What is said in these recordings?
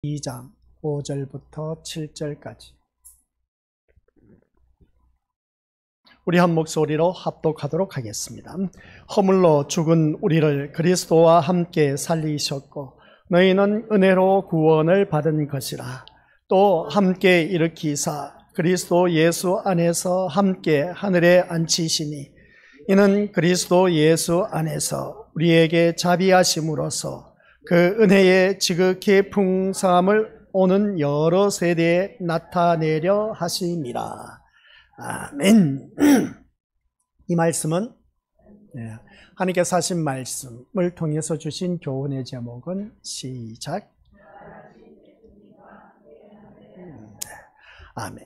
2장 5절부터 7절까지 우리 한 목소리로 합독하도록 하겠습니다. 허물로 죽은 우리를 그리스도와 함께 살리셨고 너희는 은혜로 구원을 받은 것이라. 또 함께 일으키사 그리스도 예수 안에서 함께 하늘에 앉히시니 이는 그리스도 예수 안에서 우리에게 자비하심으로써 그 은혜의 지극히 풍성함을 오는 여러 세대에 나타내려 하심이라. 아멘. 이 말씀은 하나님께서 하신 말씀을 통해서 주신 교훈의 제목은 시작. 아멘.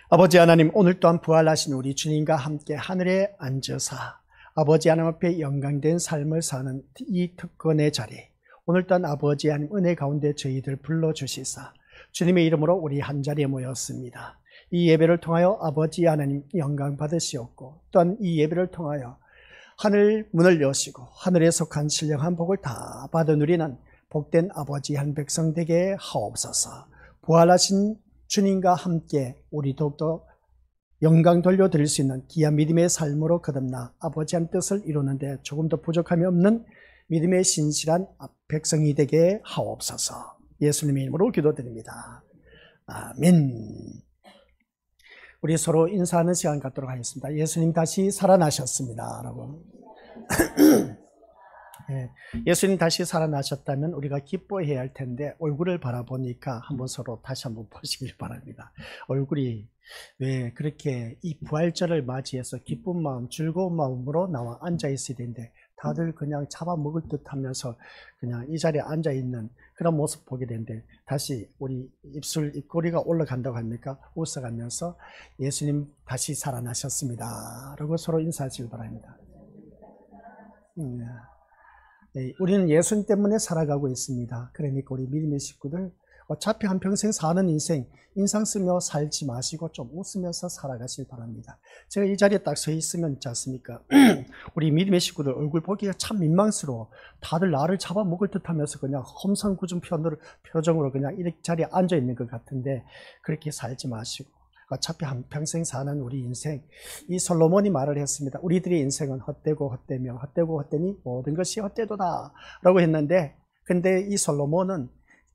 아버지 하나님, 오늘 또한 부활하신 우리 주님과 함께 하늘에 앉으사 아버지 하나님 앞에 영광된 삶을 사는 이 특권의 자리, 오늘 또한 아버지 하나님 은혜 가운데 저희들 불러주시사 주님의 이름으로 우리 한자리에 모였습니다. 이 예배를 통하여 아버지 하나님 영광 받으시옵고, 또한 이 예배를 통하여 하늘 문을 여시고 하늘에 속한 신령한 복을 다 받아 누리는 복된 아버지 한 백성 되게 하옵소서. 부활하신 주님과 함께 우리 더욱더 영광 돌려드릴 수 있는 귀한 믿음의 삶으로 거듭나 아버지 한 뜻을 이루는데 조금 더 부족함이 없는 믿음의 신실한 백성이 되게 하옵소서. 예수님의 이름으로 기도드립니다. 아멘. 우리 서로 인사하는 시간 갖도록 하겠습니다. 예수님 다시 살아나셨습니다. 라고. 예수님 다시 살아나셨다면 우리가 기뻐해야 할 텐데 얼굴을 바라보니까 한번 서로 다시 한번 보시길 바랍니다. 얼굴이 왜 그렇게 이 부활절을 맞이해서 기쁜 마음, 즐거운 마음으로 나와 앉아 있어야 되는데 다들 그냥 잡아먹을 듯 하면서 그냥 이 자리에 앉아 있는 그런 모습 보게 되는데, 다시 우리 입꼬리가 올라간다고 합니까? 웃어가면서 예수님 다시 살아나셨습니다. 라고 서로 인사하시길 바랍니다. 우리는 예수님 때문에 살아가고 있습니다. 그러니까 우리 믿음의 식구들 어차피 한평생 사는 인상 쓰며 살지 마시고 좀 웃으면서 살아가시길 바랍니다. 제가 이 자리에 딱 서 있으면 있지 않습니까? 우리 믿음의 식구들 얼굴 보기가 참 민망스러워. 다들 나를 잡아먹을 듯 하면서 그냥 험상궂은 표정으로 그냥 이 자리에 앉아 있는 것 같은데, 그렇게 살지 마시고 어차피 한평생 사는 우리 인생, 이 솔로몬이 말을 했습니다. 우리들의 인생은 헛되고 헛되며 헛되고 헛되니 모든 것이 헛되도다 라고 했는데, 근데 이 솔로몬은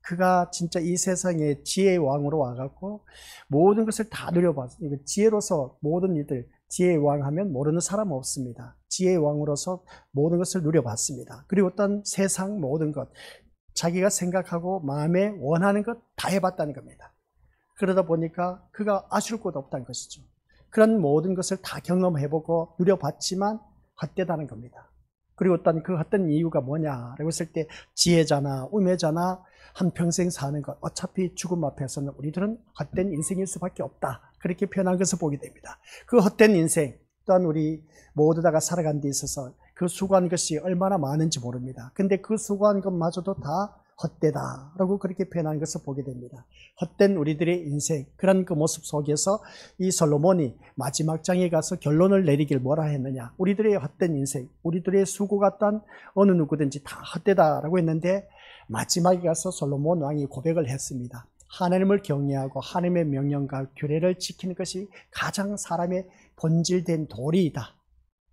그가 진짜 이 세상의 지혜의 왕으로 와갖고 모든 것을 다 누려봤어요. 지혜로서 모든 일들, 지혜의 왕 하면 모르는 사람 없습니다. 지혜의 왕으로서 모든 것을 누려봤습니다. 그리고 어떤 세상 모든 것, 자기가 생각하고 마음에 원하는 것 다 해봤다는 겁니다. 그러다 보니까 그가 아쉬울 것도 없다는 것이죠. 그런 모든 것을 다 경험해보고 누려봤지만 헛되다는 겁니다. 그리고 어떤 그 헛된 이유가 뭐냐라고 했을 때 지혜자나 우매자나 한평생 사는 것, 어차피 죽음 앞에서는 우리들은 헛된 인생일 수밖에 없다, 그렇게 표현한 것을 보게 됩니다. 그 헛된 인생 또한 우리 모두 다가 살아가는 데 있어서 그 수고한 것이 얼마나 많은지 모릅니다. 근데 그 수고한 것마저도 다 헛되다라고 그렇게 표현한 것을 보게 됩니다. 헛된 우리들의 인생, 그런 그 모습 속에서 이 솔로몬이 마지막 장에 가서 결론을 내리길 뭐라 했느냐, 우리들의 헛된 인생, 우리들의 수고가 딴 어느 누구든지 다 헛되다라고 했는데, 마지막에 가서 솔로몬 왕이 고백을 했습니다. 하나님을 경외하고 하나님의 명령과 규례를 지키는 것이 가장 사람의 본질된 도리이다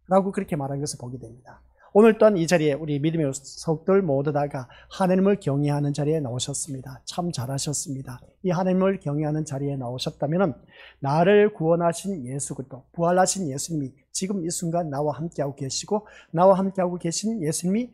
라고 그렇게 말한 것을 보게 됩니다. 오늘 또한 이 자리에 우리 믿음의 속들 모두 다가 하나님을 경외하는 자리에 나오셨습니다. 참 잘하셨습니다. 이 하나님을 경외하는 자리에 나오셨다면 나를 구원하신 예수 그리스도, 부활하신 예수님이 지금 이 순간 나와 함께하고 계시고, 나와 함께하고 계신 예수님이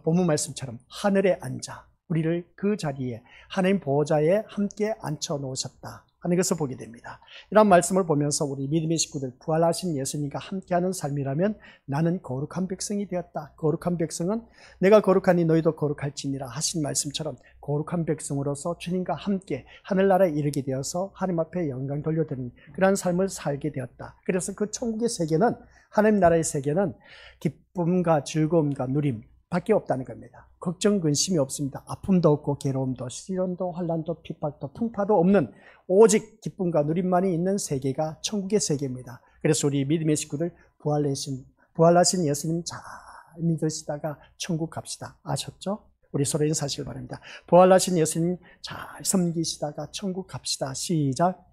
본문 말씀처럼 하늘에 앉아 우리를 그 자리에 하나님 보호자에 함께 앉혀 놓으셨다 하는 것을 보게 됩니다. 이런 말씀을 보면서 우리 믿음의 식구들, 부활하신 예수님과 함께하는 삶이라면 나는 거룩한 백성이 되었다. 거룩한 백성은 내가 거룩하니 너희도 거룩할지니라 하신 말씀처럼 거룩한 백성으로서 주님과 함께 하늘나라에 이르게 되어서 하나님 앞에 영광 돌려드리는 그런 삶을 살게 되었다. 그래서 그 천국의 세계는, 하나님 나라의 세계는 기쁨과 즐거움과 누림 밖에 없다는 겁니다. 걱정 근심이 없습니다. 아픔도 없고 괴로움도 시련도 환난도 핍박도 풍파도 없는 오직 기쁨과 누림만이 있는 세계가 천국의 세계입니다. 그래서 우리 믿음의 식구들 부활하신 예수님 잘 믿으시다가 천국 갑시다. 아셨죠? 우리 서로 인사하시길 바랍니다. 부활하신 예수님 잘 섬기시다가 천국 갑시다. 시작.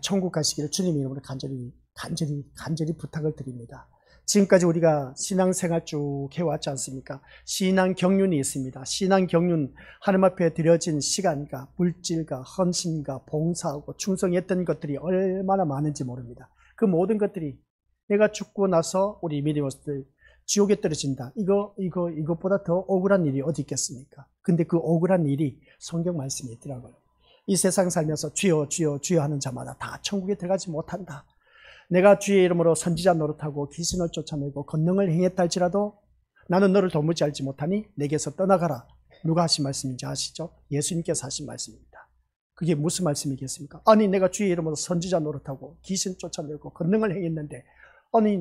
천국 가시기를 주님 이름으로 간절히 부탁을 드립니다. 지금까지 우리가 신앙생활 쭉 해왔지 않습니까? 신앙 경륜이 있습니다. 신앙 경륜, 하나님 앞에 드려진 시간과 물질과 헌신과 봉사하고 충성했던 것들이 얼마나 많은지 모릅니다. 그 모든 것들이 내가 죽고 나서 우리 믿음으로들 지옥에 떨어진다. 이것보다 더 억울한 일이 어디 있겠습니까? 근데 그 억울한 일이 성경 말씀에 있더라고요. 이 세상 살면서 주여 주여 주여 하는 자마다 다 천국에 들어가지 못한다. 내가 주의 이름으로 선지자 노릇하고 귀신을 쫓아내고 권능을 행했다 할지라도 나는 너를 도무지 알지 못하니 내게서 떠나가라. 누가 하신 말씀인지 아시죠? 예수님께서 하신 말씀입니다. 그게 무슨 말씀이겠습니까? 아니 내가 주의 이름으로 선지자 노릇하고 귀신 쫓아내고 권능을 행했는데 아니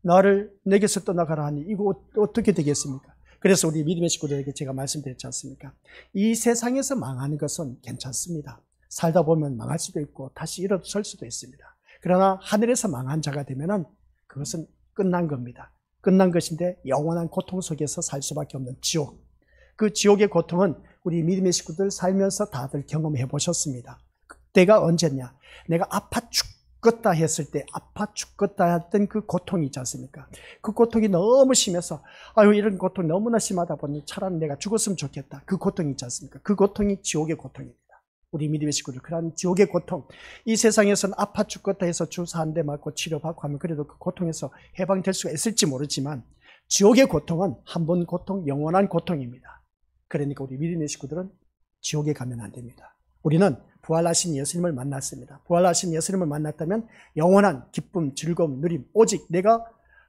나를 내게서 떠나가라 하니 이거 어떻게 되겠습니까? 그래서 우리 믿음의 식구들에게 제가 말씀드렸지 않습니까? 이 세상에서 망하는 것은 괜찮습니다. 살다 보면 망할 수도 있고 다시 일어설 수도 있습니다. 그러나 하늘에서 망한 자가 되면은 그것은 끝난 겁니다. 끝난 것인데 영원한 고통 속에서 살 수밖에 없는 지옥. 그 지옥의 고통은 우리 믿음의 식구들 살면서 다들 경험해 보셨습니다. 그때가 언제냐? 내가 아파 죽겠다 했을 때 아파 죽겠다 했던 그 고통이 있지 않습니까? 그 고통이 너무 심해서 아유 이런 고통이 너무나 심하다 보니 차라리 내가 죽었으면 좋겠다. 그 고통이 있지 않습니까? 그 고통이 지옥의 고통입니다. 우리 믿음의 식구들 그러한 지옥의 고통, 이 세상에서는 아파 죽겠다 해서 주사 한 대 맞고 치료받고 하면 그래도 그 고통에서 해방될 수가 있을지 모르지만 지옥의 고통은 한 번 고통, 영원한 고통입니다. 그러니까 우리 믿음의 식구들은 지옥에 가면 안 됩니다. 우리는 부활하신 예수님을 만났습니다. 부활하신 예수님을 만났다면 영원한 기쁨, 즐거움, 누림, 오직 내가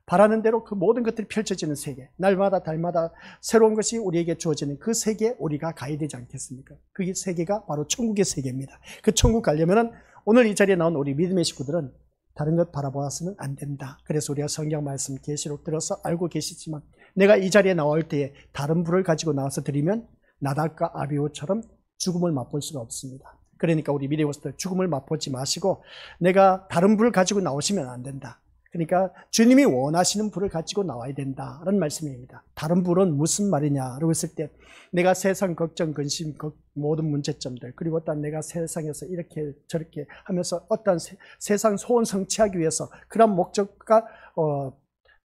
바라는 대로 그 모든 것들이 펼쳐지는 세계, 날마다 달마다 새로운 것이 우리에게 주어지는 그 세계에 우리가 가야 되지 않겠습니까? 그 세계가 바로 천국의 세계입니다. 그 천국 가려면은 오늘 이 자리에 나온 우리 믿음의 식구들은 다른 것 바라보아서는 안 된다. 그래서 우리가 성경 말씀 계시록 들어서 알고 계시지만 내가 이 자리에 나올 때에 다른 불을 가지고 나와서 드리면 나답과 아비후처럼 죽음을 맛볼 수가 없습니다. 그러니까 우리 믿음의 식구들 죽음을 맛보지 마시고 내가 다른 불을 가지고 나오시면 안 된다. 그러니까 주님이 원하시는 불을 가지고 나와야 된다는 말씀입니다. 다른 불은 무슨 말이냐라고 했을 때 내가 세상 걱정, 근심, 모든 문제점들 그리고 또 내가 세상에서 이렇게 저렇게 하면서 어떤 세상 소원 성취하기 위해서 그런 목적과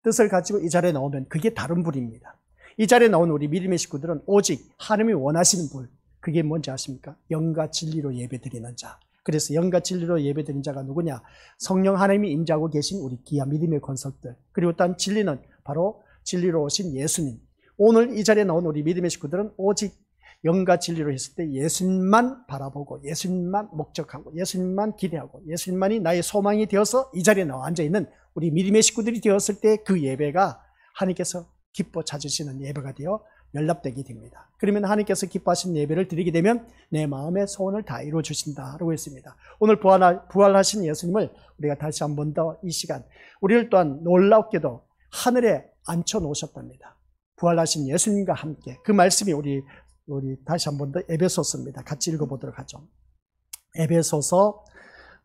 뜻을 가지고 이 자리에 나오면 그게 다른 불입니다. 이 자리에 나온 우리 믿음의 식구들은 오직 하나님이 원하시는 불, 그게 뭔지 아십니까? 영과 진리로 예배드리는 자. 그래서 영과 진리로 예배드린 자가 누구냐? 성령 하나님이 임재하고 계신 우리 귀한 믿음의 권속들. 그리고 또 진리는 바로 진리로 오신 예수님. 오늘 이 자리에 나온 우리 믿음의 식구들은 오직 영과 진리로 했을 때 예수님만 바라보고 예수님만 목적하고 예수님만 기대하고 예수님만이 나의 소망이 되어서 이 자리에 나와 앉아있는 우리 믿음의 식구들이 되었을 때 그 예배가 하나님께서 기뻐 찾으시는 예배가 되어 연락되게 됩니다. 그러면 하나님께서 기뻐하신 예배를 드리게 되면 내 마음의 소원을 다 이루어 주신다라고 했습니다. 오늘 부활하신 예수님을 우리가 다시 한 번 더 이 시간 우리를 또한 놀랍게도 하늘에 앉혀 놓으셨답니다. 부활하신 예수님과 함께 그 말씀이 우리 다시 한 번 더 에베소서입니다. 같이 읽어보도록 하죠. 에베소서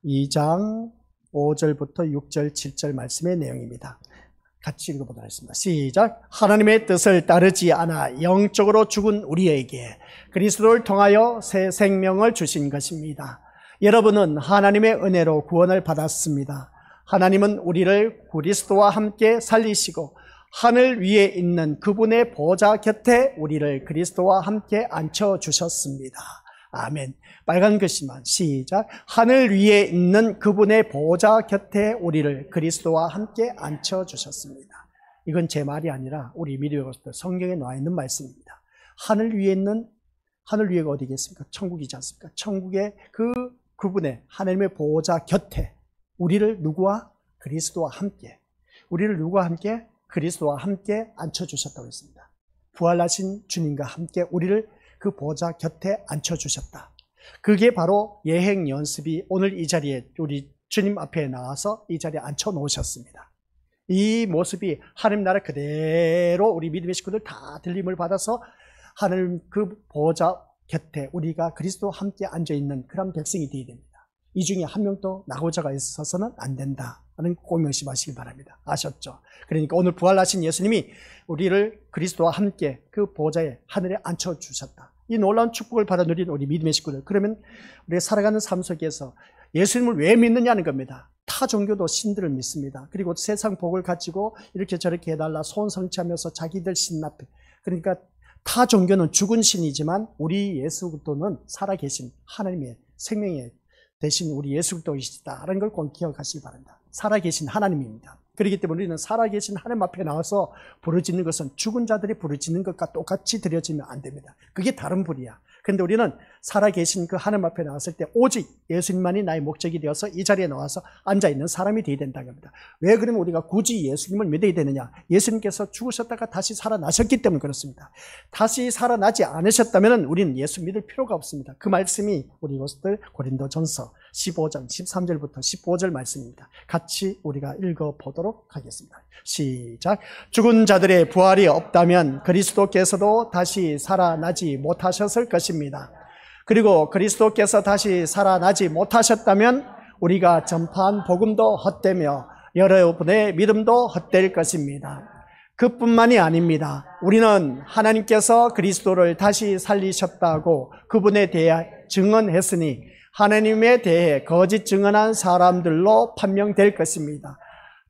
2장 5절부터 6절 7절 말씀의 내용입니다. 같이 읽어보도록 하겠습니다. 시작. 하나님의 뜻을 따르지 않아 영적으로 죽은 우리에게 그리스도를 통하여 새 생명을 주신 것입니다. 여러분은 하나님의 은혜로 구원을 받았습니다. 하나님은 우리를 그리스도와 함께 살리시고 하늘 위에 있는 그분의 보좌 곁에 우리를 그리스도와 함께 앉혀주셨습니다. 아멘. 빨간 글씨만 시작. 하늘 위에 있는 그분의 보좌 곁에 우리를 그리스도와 함께 앉혀주셨습니다. 이건 제 말이 아니라 우리 믿음의 성경에 나와 있는 말씀입니다. 하늘 위에가 어디겠습니까? 천국이지 않습니까? 천국의 그분의 하나님의 보좌 곁에 우리를 누구와? 그리스도와 함께. 우리를 누구와 함께? 그리스도와 함께 앉혀주셨다고 했습니다. 부활하신 주님과 함께 우리를 그 보좌 곁에 앉혀주셨다. 그게 바로 예행 연습이 오늘 이 자리에 우리 주님 앞에 나와서 이 자리에 앉혀놓으셨습니다. 이 모습이 하나님 나라 그대로 우리 믿음의 식구들 다 들림을 받아서 하나님 그 보좌 곁에 우리가 그리스도와 함께 앉아있는 그런 백성이 되어야 됩니다. 이 중에 한 명도 낙오자가 있어서는 안 된다는 꼭 명심하시기 바랍니다. 아셨죠? 그러니까 오늘 부활하신 예수님이 우리를 그리스도와 함께 그 보좌에 하늘에 앉혀주셨다. 이 놀라운 축복을 받아 누린 우리 믿음의 식구들, 그러면 우리가 살아가는 삶 속에서 예수님을 왜 믿느냐는 겁니다. 타 종교도 신들을 믿습니다. 그리고 세상 복을 가지고 이렇게 저렇게 해달라 소원 성취하면서 자기들 신 앞에, 그러니까 타 종교는 죽은 신이지만 우리 예수 그리스도는 살아계신 하나님의 생명의 대신 우리 예수 그리스도이시다라는 걸 꼭 기억하시기 바랍니다. 살아계신 하나님입니다. 그렇기 때문에 우리는 살아계신 하나님 앞에 나와서 부르짖는 것은 죽은 자들이 부르짖는 것과 똑같이 드려지면 안 됩니다. 그게 다른 불이야. 그런데 우리는 살아계신 그 하나님 앞에 나왔을 때 오직 예수님만이 나의 목적이 되어서 이 자리에 나와서 앉아있는 사람이 되어야 된다는 겁니다. 왜 그러면 우리가 굳이 예수님을 믿어야 되느냐? 예수님께서 죽으셨다가 다시 살아나셨기 때문에 그렇습니다. 다시 살아나지 않으셨다면 우리는 예수 믿을 필요가 없습니다. 그 말씀이 우리 것들 고린도전서 15장 13절부터 15절 말씀입니다. 같이 우리가 읽어보도록 하겠습니다. 시작. 죽은 자들의 부활이 없다면 그리스도께서도 다시 살아나지 못하셨을 것입니다. 그리고 그리스도께서 다시 살아나지 못하셨다면 우리가 전파한 복음도 헛되며 여러분의 믿음도 헛될 것입니다. 그뿐만이 아닙니다. 우리는 하나님께서 그리스도를 다시 살리셨다고 그분에 대해 증언했으니 하나님에 대해 거짓 증언한 사람들로 판명될 것입니다.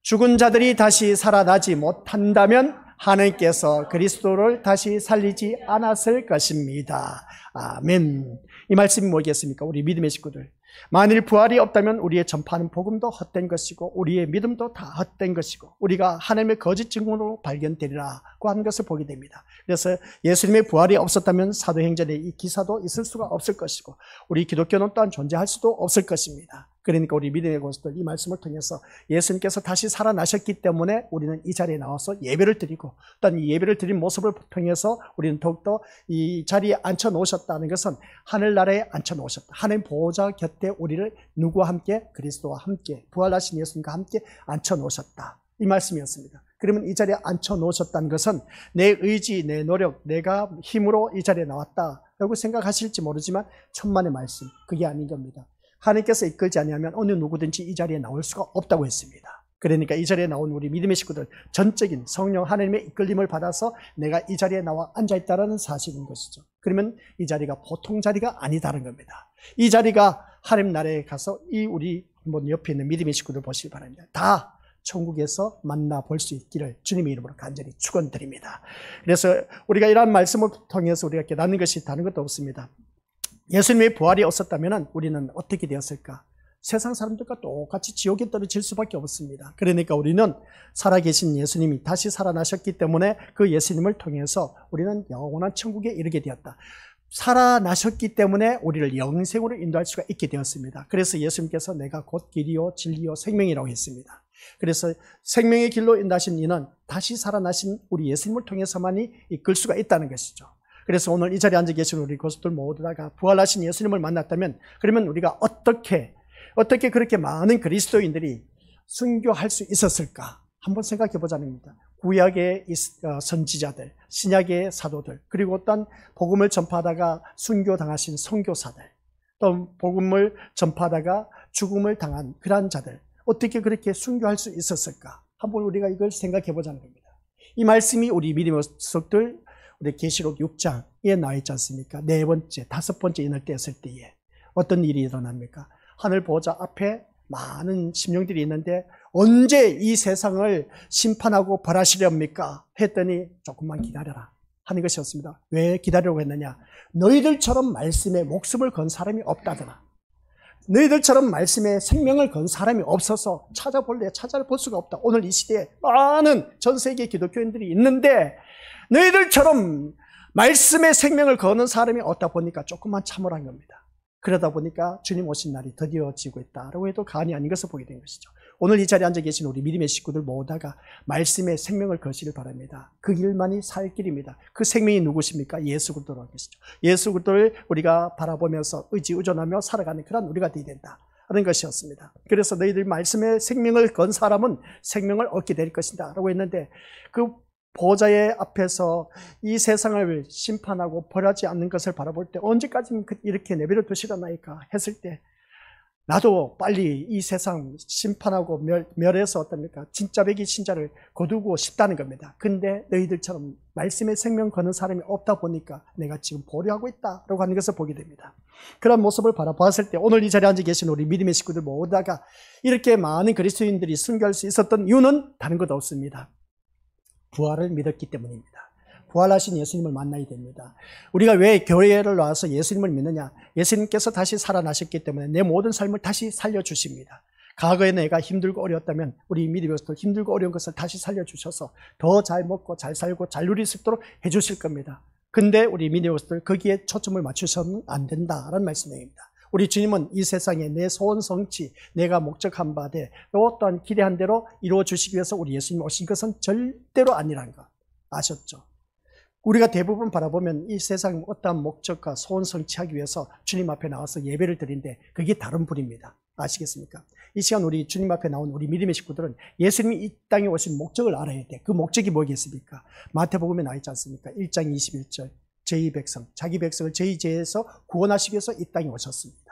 죽은 자들이 다시 살아나지 못한다면 하나님께서 그리스도를 다시 살리지 않았을 것입니다. 아멘. 이 말씀이 뭐겠습니까? 우리 믿음의 식구들, 만일 부활이 없다면 우리의 전파하는 복음도 헛된 것이고 우리의 믿음도 다 헛된 것이고 우리가 하나님의 거짓 증언으로 발견되리라고 하는 것을 보게 됩니다. 그래서 예수님의 부활이 없었다면 사도행전의 이 기사도 있을 수가 없을 것이고 우리 기독교는 또한 존재할 수도 없을 것입니다. 그러니까 우리 믿음의 것들 이 말씀을 통해서 예수님께서 다시 살아나셨기 때문에 우리는 이 자리에 나와서 예배를 드리고 또한 이 예배를 드린 모습을 통해서 우리는 더욱더 이 자리에 앉혀 놓으셨다는 것은 하늘나라에 앉혀 놓으셨다. 하나님 보호자 곁에 우리를 누구와 함께? 그리스도와 함께 부활하신 예수님과 함께 앉혀 놓으셨다. 이 말씀이었습니다. 그러면 이 자리에 앉혀 놓으셨다는 것은 내 의지, 내 노력, 내가 힘으로 이 자리에 나왔다라고 생각하실지 모르지만 천만의 말씀, 그게 아닌 겁니다. 하나님께서 이끌지 아니하면 어느 누구든지 이 자리에 나올 수가 없다고 했습니다. 그러니까 이 자리에 나온 우리 믿음의 식구들, 전적인 성령 하나님의 이끌림을 받아서 내가 이 자리에 나와 앉아있다는 사실인 것이죠. 그러면 이 자리가 보통 자리가 아니다는 겁니다. 이 자리가 하나님 나라에 가서 이 우리 옆에 있는 믿음의 식구들 보시기 바랍니다. 다 천국에서 만나볼 수 있기를 주님의 이름으로 간절히 축원드립니다. 그래서 우리가 이러한 말씀을 통해서 우리가 깨닫는 것이 다른 것도 없습니다. 예수님의 부활이 없었다면 우리는 어떻게 되었을까? 세상 사람들과 똑같이 지옥에 떨어질 수밖에 없습니다. 그러니까 우리는 살아계신 예수님이 다시 살아나셨기 때문에 그 예수님을 통해서 우리는 영원한 천국에 이르게 되었다. 살아나셨기 때문에 우리를 영생으로 인도할 수가 있게 되었습니다. 그래서 예수님께서 내가 곧 길이요 진리요 생명이라고 했습니다. 그래서 생명의 길로 인도하신 이는 다시 살아나신 우리 예수님을 통해서만이 이끌 수가 있다는 것이죠. 그래서 오늘 이 자리에 앉아 계신 우리 고수들 모두 다가 부활하신 예수님을 만났다면 그러면 우리가 어떻게 그렇게 많은 그리스도인들이 순교할 수 있었을까? 한번 생각해 보자는 겁니다. 구약의 선지자들, 신약의 사도들, 그리고 어떤 복음을 전파하다가 순교당하신 선교사들, 또 복음을 전파하다가 죽음을 당한 그러한 자들, 어떻게 그렇게 순교할 수 있었을까? 한번 우리가 이걸 생각해 보자는 겁니다. 이 말씀이 우리 믿음의 속들 우리 계시록 6장에 나와 있지 않습니까? 네 번째, 다섯 번째 인을 떼었을 때에 어떤 일이 일어납니까? 하늘 보좌 앞에 많은 심령들이 있는데 언제 이 세상을 심판하고 벌하시렵니까? 했더니 조금만 기다려라 하는 것이었습니다. 왜 기다리려고 했느냐? 너희들처럼 말씀에 목숨을 건 사람이 없다더라. 너희들처럼 말씀에 생명을 건 사람이 없어서 찾아볼 수가 없다. 오늘 이 시대에 많은 전 세계 기독교인들이 있는데 너희들처럼 말씀에 생명을 거는 사람이 없다 보니까 조금만 참으라는 겁니다. 그러다 보니까 주님 오신 날이 드디어지고 있다라고 해도 과언이 아닌 것을 보게 된 것이죠. 오늘 이 자리에 앉아 계신 우리 믿음의 식구들 모두가 말씀에 생명을 거시길 바랍니다. 그 길만이 살 길입니다. 그 생명이 누구십니까? 예수 그리스도라는 것이죠. 예수 그리스도를 우리가 바라보면서 의지의존하며 살아가는 그런 우리가 되어야 된다 하는 것이었습니다. 그래서 너희들 말씀에 생명을 건 사람은 생명을 얻게 될 것이다 라고 했는데 그 보좌의 앞에서 이 세상을 심판하고 벌하지 않는 것을 바라볼 때 언제까지 이렇게 내버려 두시려나이까 했을 때 나도 빨리 이 세상 심판하고 멸해서 어떻습니까? 진짜 백이 신자를 거두고 싶다는 겁니다. 근데 너희들처럼 말씀의 생명 거는 사람이 없다 보니까 내가 지금 보류하고 있다라고 하는 것을 보게 됩니다. 그런 모습을 바라봤을 때 오늘 이 자리에 앉아 계신 우리 믿음의 식구들 모두가 이렇게 많은 그리스도인들이 순교할 수 있었던 이유는 다른 것 없습니다. 부활을 믿었기 때문입니다. 부활하신 예수님을 만나야 됩니다. 우리가 왜 교회를 나와서 예수님을 믿느냐? 예수님께서 다시 살아나셨기 때문에 내 모든 삶을 다시 살려주십니다. 과거에 내가 힘들고 어려웠다면 우리 믿음에서도 힘들고 어려운 것을 다시 살려주셔서 더 잘 먹고 잘 살고 잘 누릴 수 있도록 해주실 겁니다. 근데 우리 믿음에서도 거기에 초점을 맞추셔서는 안 된다라는 말씀입니다. 우리 주님은 이 세상에 내 소원 성취, 내가 목적한 바되 또 또한 기대한 대로 이루어 주시기 위해서 우리 예수님 오신 것은 절대로 아니라는 거 아셨죠? 우리가 대부분 바라보면 이 세상 어떠한 목적과 소원 성취하기 위해서 주님 앞에 나와서 예배를 드리는데 그게 다른 분입니다. 아시겠습니까? 이 시간 우리 주님 앞에 나온 우리 믿음의 식구들은 예수님이 이 땅에 오신 목적을 알아야 돼. 그 목적이 뭐겠습니까? 마태복음에 나와 있지 않습니까? 1장 21절 제2 백성, 자기 백성을 제2 죄에서 구원하시기 위해서 이 땅에 오셨습니다.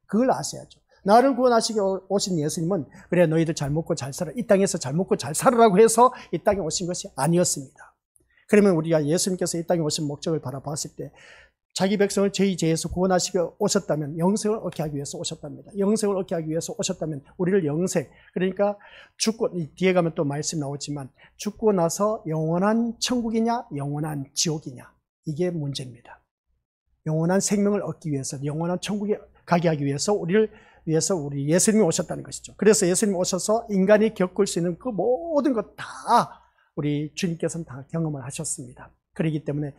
그걸 아셔야죠. 나를 구원하시기 오신 예수님은 그래 너희들 잘 먹고 잘 살아, 이 땅에서 잘 먹고 잘 살으라고 해서 이 땅에 오신 것이 아니었습니다. 그러면 우리가 예수님께서 이 땅에 오신 목적을 바라봤을 때 자기 백성을 제2 죄에서 구원하시기 오셨다면 영생을 얻게 하기 위해서 오셨답니다. 영생을 얻게 하기 위해서 오셨다면 우리를 영생, 그러니까 죽고 뒤에 가면 또 말씀 나오지만 죽고 나서 영원한 천국이냐 영원한 지옥이냐 이게 문제입니다. 영원한 생명을 얻기 위해서 영원한 천국에 가게 하기 위해서 우리를 위해서 우리 예수님이 오셨다는 것이죠. 그래서 예수님이 오셔서 인간이 겪을 수 있는 그 모든 것 다 우리 주님께서는 다 경험을 하셨습니다. 그렇기 때문에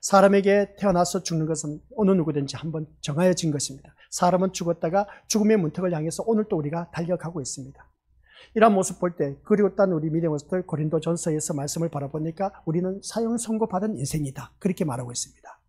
사람에게 태어나서 죽는 것은 어느 누구든지 한번 정하여진 것입니다. 사람은 죽었다가 죽음의 문턱을 향해서 오늘 또 우리가 달려가고 있습니다. 이런 모습 볼 때 그리고 딴 우리 믿음의 모습들 고린도전서에서 말씀을 바라보니까 우리는 사형 선고받은 인생이다 그렇게 말하고 있습니다.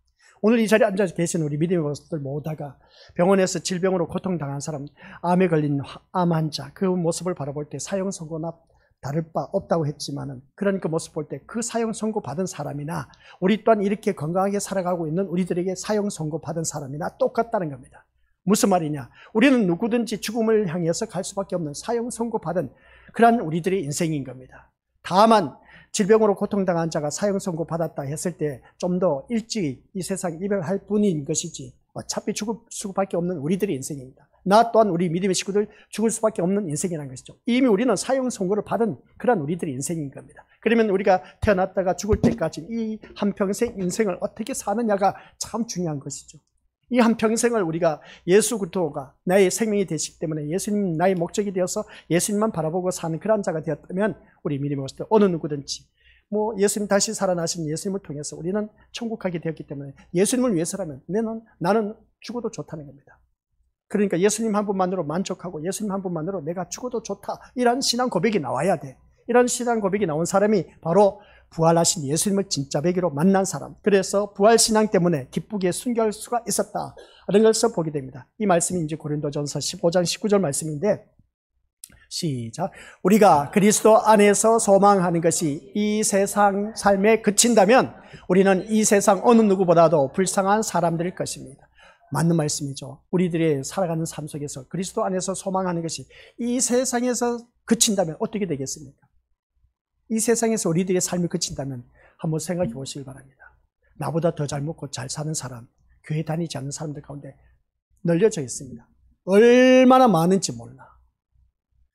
오늘 이 자리에 앉아 계신 우리 믿음의 모습들 모두가 병원에서 질병으로 고통당한 사람, 암에 걸린 암 환자 그 모습을 바라볼 때 사형 선고나 다를 바 없다고 했지만은 그런 그 모습 볼 때 그 사형 선고 받은 사람이나 우리 또한 이렇게 건강하게 살아가고 있는 우리들에게 사형 선고 받은 사람이나 똑같다는 겁니다. 무슨 말이냐? 우리는 누구든지 죽음을 향해서 갈 수밖에 없는 사형 선고 받은 그런 우리들의 인생인 겁니다. 다만 질병으로 고통당한 자가 사형 선고 받았다 했을 때 좀 더 일찍 이 세상 이별할 뿐인 것이지 어차피 죽을 수밖에 없는 우리들의 인생입니다. 나 또한 우리 믿음의 식구들 죽을 수밖에 없는 인생이라는 것이죠. 이미 우리는 사형 선고를 받은 그런 우리들의 인생인 겁니다. 그러면 우리가 태어났다가 죽을 때까지 이 한평생 인생을 어떻게 사느냐가 참 중요한 것이죠. 이 한평생을 우리가 예수 그리스도가 나의 생명이 되시기 때문에 예수님 나의 목적이 되어서 예수님만 바라보고 사는 그런 자가 되었다면 우리 믿음의 모습들 어느 누구든지 예수님 다시 살아나신 예수님을 통해서 우리는 천국 가게 되었기 때문에 예수님을 위해서라면 나는 죽어도 좋다는 겁니다. 그러니까 예수님 한 분만으로 만족하고 예수님 한 분만으로 내가 죽어도 좋다 이런 신앙 고백이 나와야 돼. 이런 신앙 고백이 나온 사람이 바로 부활하신 예수님을 진짜 배기로 만난 사람, 그래서 부활신앙 때문에 기쁘게 순교할 수가 있었다 이런 것을 보게 됩니다. 이 말씀이 이제 고린도전서 15장 19절 말씀인데 시작. 우리가 그리스도 안에서 소망하는 것이 이 세상 삶에 그친다면 우리는 이 세상 어느 누구보다도 불쌍한 사람들일 것입니다. 맞는 말씀이죠. 우리들의 살아가는 삶 속에서 그리스도 안에서 소망하는 것이 이 세상에서 그친다면 어떻게 되겠습니까? 이 세상에서 우리들의 삶이 그친다면 한번 생각해 보시기 바랍니다. 나보다 더 잘 먹고 잘 사는 사람, 교회 다니지 않는 사람들 가운데 널려져 있습니다. 얼마나 많은지 몰라.